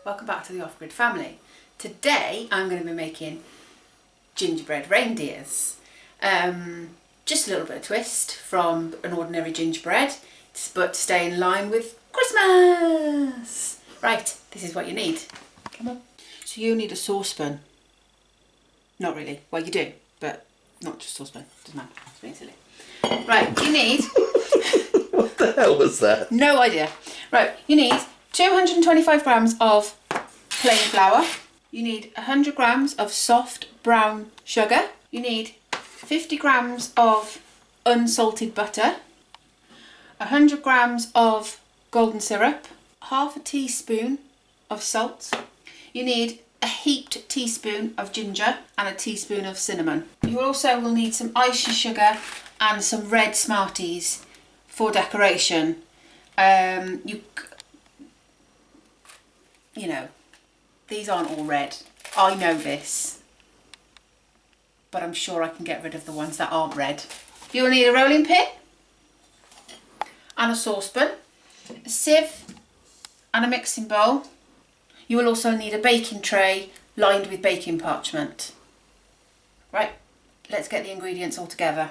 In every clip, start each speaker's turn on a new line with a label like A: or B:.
A: welcome back to the Off-Grid family. Today I'm going to be making gingerbread reindeers. Just a little bit of twist from an ordinary gingerbread, but to stay in line with Christmas. Right, this is what you need. Come on. So you need a saucepan. Not really, well you do, but not just saucepan, doesn't matter, it's being silly. Right, you need...
B: What the hell was that?
A: No idea. Right, you need 225 grams of plain flour. You need 100 grams of soft brown sugar. You need 50 grams of unsalted butter. 100 grams of golden syrup. Half a teaspoon of salt. You need a heaped teaspoon of ginger and a teaspoon of cinnamon. You also will need some icy sugar and some red Smarties for decoration. You know, these aren't all red. I know this, but I'm sure I can get rid of the ones that aren't red. You'll need a rolling pin and a saucepan, a sieve and a mixing bowl. You will also need a baking tray lined with baking parchment. Right, let's get the ingredients all together.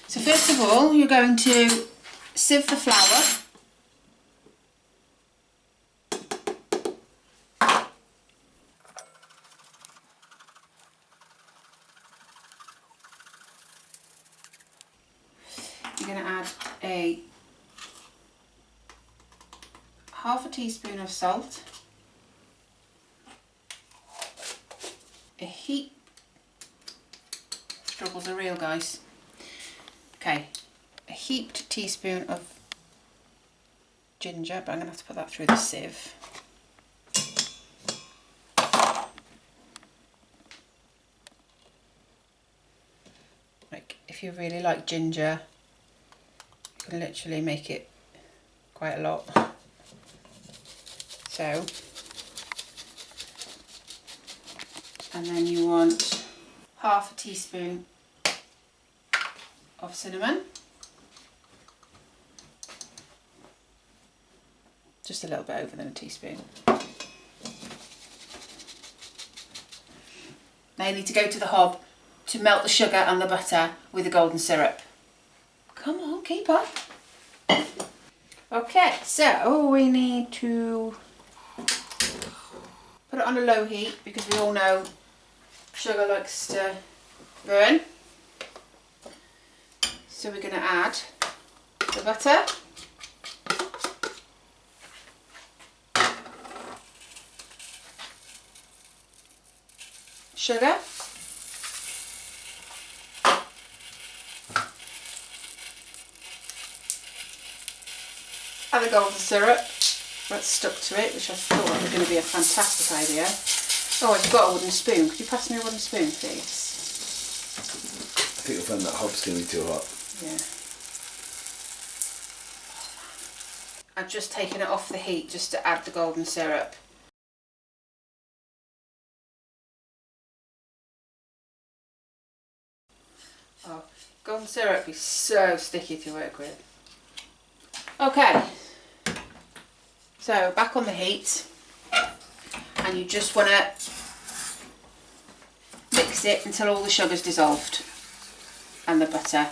A: So first of all, you're going to sieve the flour. You're going to add a half a teaspoon of salt, a heap, struggles are real guys, okay, a heaped teaspoon of ginger, but I'm going to have to put that through the sieve. Like, if you really like ginger, you can literally make it quite a lot. So, and then you want half a teaspoon of cinnamon. Just a little bit over than a teaspoon. Now you need to go to the hob to melt the sugar and the butter with the golden syrup. Come on, keep up. Okay, so we need to put it on a low heat because we all know sugar likes to burn. So we're going to add the butter, sugar, and the golden syrup that's stuck to it, which I thought was going to be a fantastic idea. Oh, I've got a wooden spoon. Could you pass me a wooden spoon, please?
B: I think you'll find that hob's going to be too hot.
A: Yeah. I've just taken it off the heat just to add the golden syrup. Oh, golden syrup is so sticky to work with. Okay, so back on the heat, and you just want to mix it until all the sugar's dissolved and the butter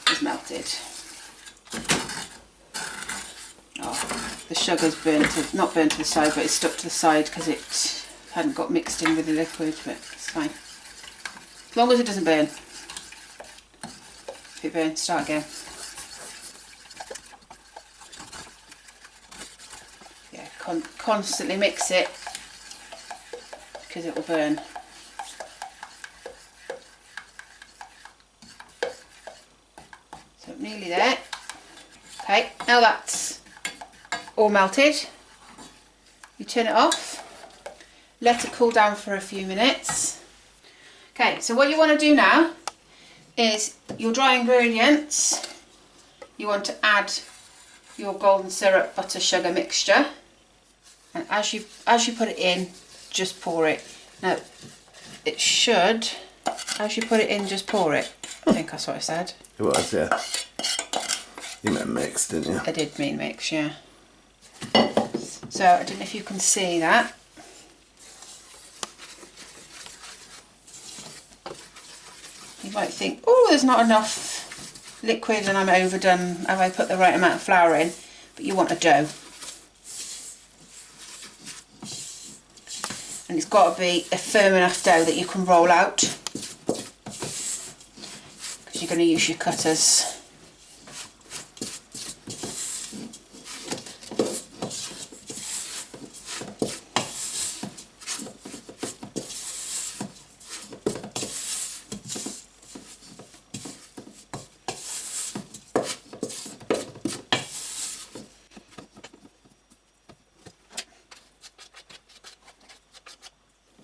A: is melted. Oh, the sugar's burnt to, not burnt to the side, but it's stuck to the side because it hadn't got mixed in with the liquid, but it's fine. As long as it doesn't burn. If it burns, start again. Yeah, constantly mix it because it will burn. So nearly there. Okay, now that's all melted. You turn it off, let it cool down for a few minutes. Okay, so what you want to do now is your dry ingredients. You want to add your golden syrup, butter, sugar mixture, and as you put it in, just pour it. Now it should, as you put it in, just pour it. I think that's what I said.
B: It was, yeah. You meant mix, didn't you?
A: I did mean mix, yeah. So I don't know if you can see that. You might think, oh, there's not enough liquid and I'm overdone. Have I put the right amount of flour in? But you want a dough. And it's got to be a firm enough dough that you can roll out, because you're going to use your cutters.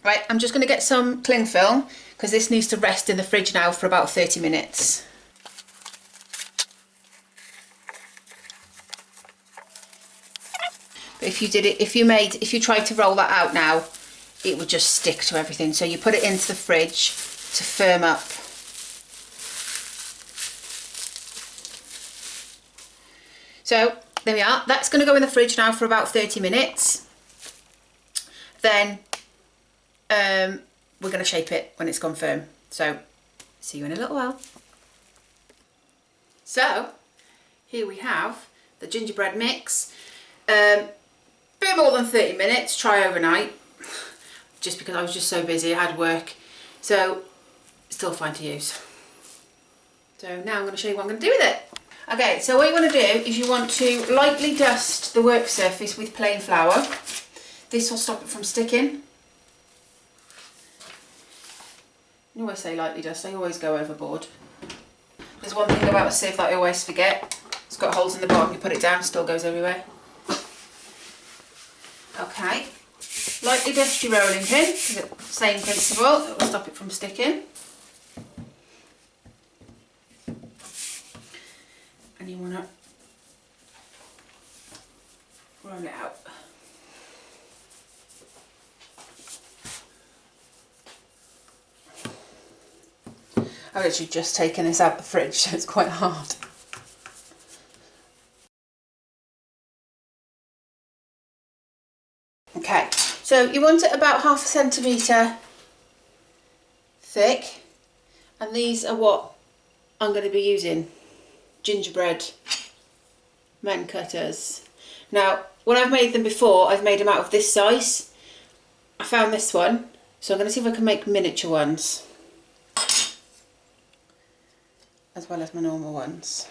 A: Right, I'm just going to get some cling film because this needs to rest in the fridge now for about 30 minutes. But if you tried to roll that out now, it would just stick to everything. So you put it into the fridge to firm up. So there we are. That's going to go in the fridge now for about 30 minutes. Then we're going to shape it when it's gone firm. So see you in a little while. So here we have the gingerbread mix. Bit more than 30 minutes, try overnight, just because I was just so busy, I had work, so still fine to use. So now I'm going to show you what I'm going to do with it. Okay, so what you want to do is you want to lightly dust the work surface with plain flour. This will stop it from sticking. You always say lightly dust, I always go overboard. There's one thing about a sieve that I always forget. It's got holes in the bottom, you put it down, it still goes everywhere. Okay, lightly dust your rolling pin, same principle, it will stop it from sticking. And you want to roll it out. I've literally just taken this out of the fridge, so it's quite hard. Okay, so you want it about 1/2 centimetre thick, and these are what I'm going to be using. Gingerbread men cutters. Now, when I've made them before, I've made them out of this size. I found this one, so I'm going to see if I can make miniature ones, as well as my normal ones.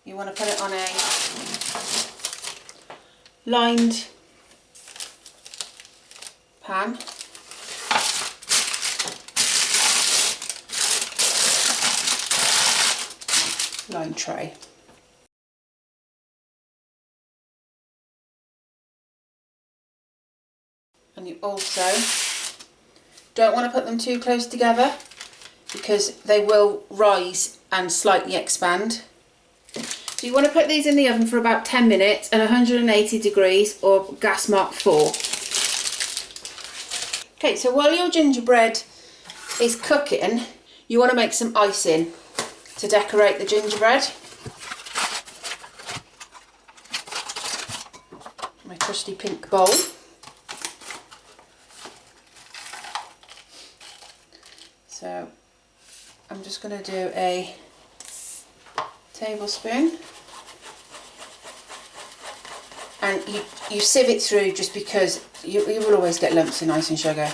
A: You want to put it on a lined pan. Lined tray. And you also don't want to put them too close together because they will rise and slightly expand. So you want to put these in the oven for about 10 minutes at 180 degrees or gas mark 4. Okay, so while your gingerbread is cooking, you want to make some icing to decorate the gingerbread. My trusty pink bowl. So I'm just going to do a tablespoon, and you sieve it through just because you will always get lumps in icing sugar.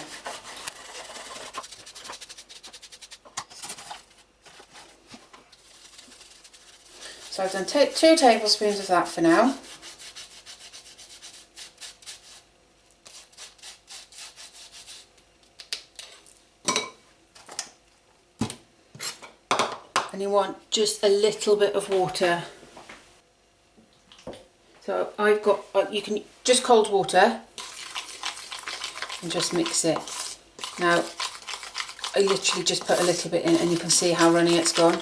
A: So I've done 2 tablespoons of that for now. And you want just a little bit of water. So I've got, you can just cold water and just mix it. Now I literally just put a little bit in and you can see how runny it's gone.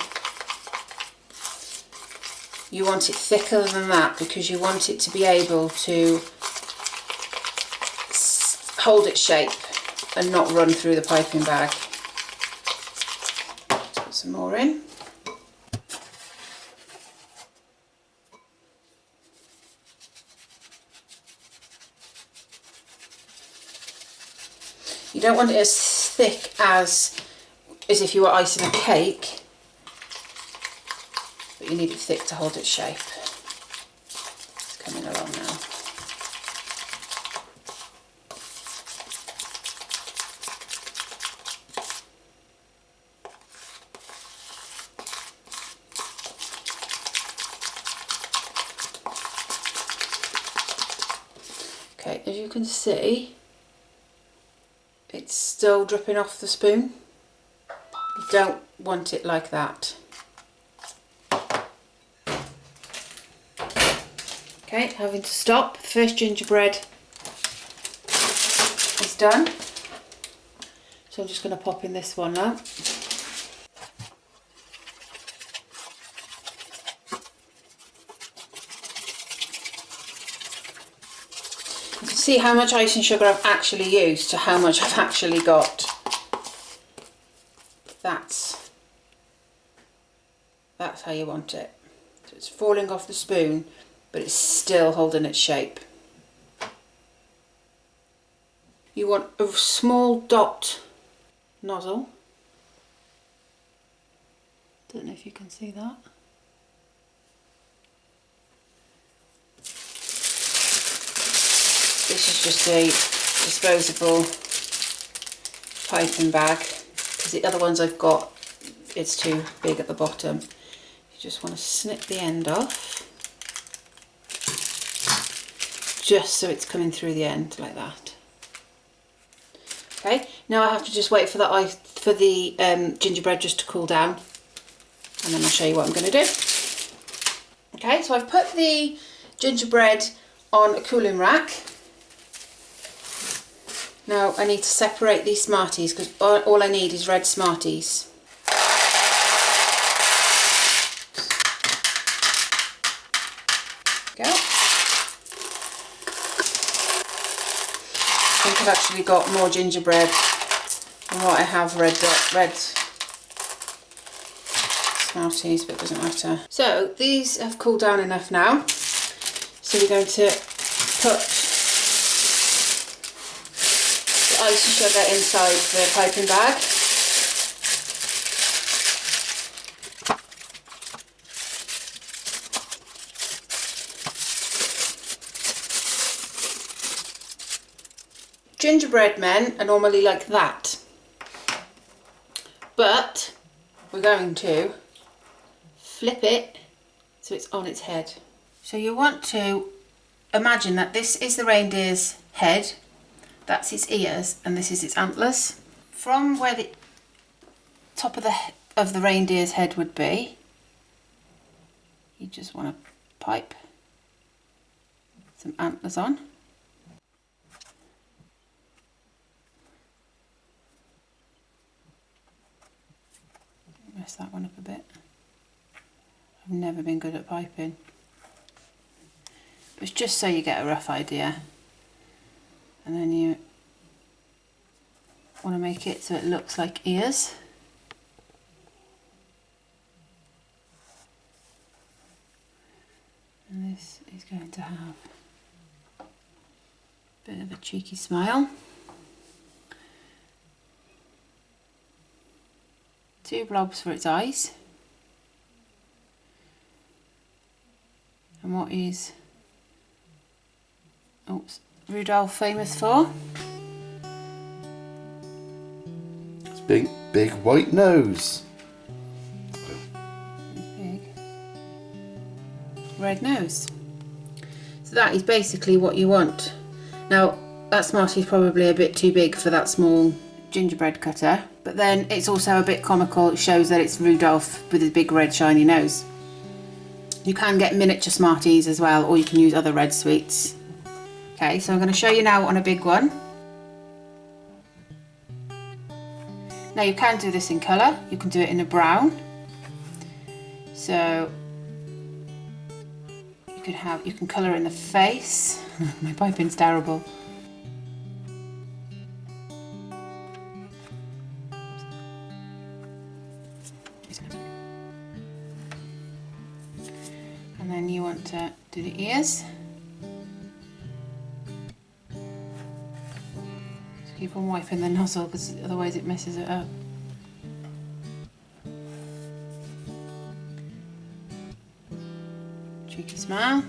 A: You want it thicker than that because you want it to be able to hold its shape and not run through the piping bag. Let's put some more in. You don't want it as thick as if you were icing a cake, but you need it thick to hold its shape. It's coming along now. Okay, as you can see, it's still dripping off the spoon. You don't want it like that. Okay, having to stop. The first gingerbread is done. So I'm just going to pop in this one now. You can see how much icing sugar I've actually used to how much I've actually got. That's how you want it. So it's falling off the spoon, but it's still holding its shape. You want a small dot nozzle. Don't know if you can see that. This is just a disposable piping bag, because the other ones I've got, it's too big at the bottom. You just want to snip the end off, just so it's coming through the end like that. Okay, now I have to just wait for the gingerbread just to cool down, and then I'll show you what I'm going to do. Okay, so I've put the gingerbread on a cooling rack. Now I need to separate these Smarties, because all I need is red Smarties. Go. I think I've actually got more gingerbread than what I have red Smarties, but it doesn't matter. So these have cooled down enough now. So we're going to put the icing sugar inside the piping bag. Gingerbread men are normally like that, but we're going to flip it so it's on its head. So you want to imagine that this is the reindeer's head, that's its ears, and this is its antlers. From where the top of the reindeer's head would be, you just want to pipe some antlers on. Mess that one up a bit. I've never been good at piping. But it's just so you get a rough idea. And then you want to make it so it looks like ears. And this is going to have a bit of a cheeky smile. 2 blobs for its eyes. And what is Rudolph famous for?
B: It's big white nose.
A: Big red nose. So that is basically what you want. Now that Smartie is probably a bit too big for that small gingerbread cutter, but then it's also a bit comical. It shows that it's Rudolph with his big red shiny nose. You can get miniature Smarties as well, or you can use other red sweets. Okay, so I'm going to show you now on a big one. Now you can do this in colour, you can do it in a brown. So you can colour in the face. My piping's terrible. And then you want to do the ears. So give keep on wiping the nozzle because otherwise it messes it up. Cheeky smile.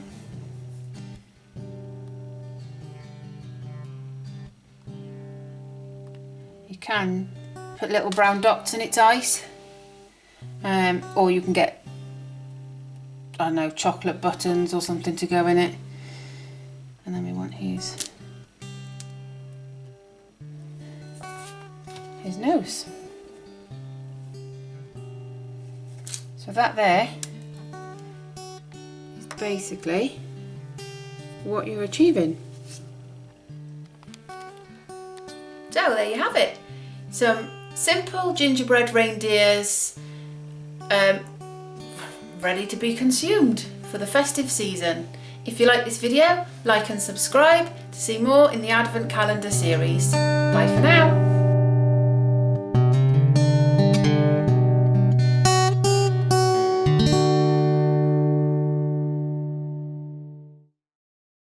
A: You can put little brown dots in its eyes, or you can get, I don't know, chocolate buttons or something to go in it. And then we want his nose. So that there is basically what you're achieving. So there you have it. Some simple gingerbread reindeers ready to be consumed for the festive season. If you like this video, like and subscribe to see more in the Advent Calendar series. Bye for now.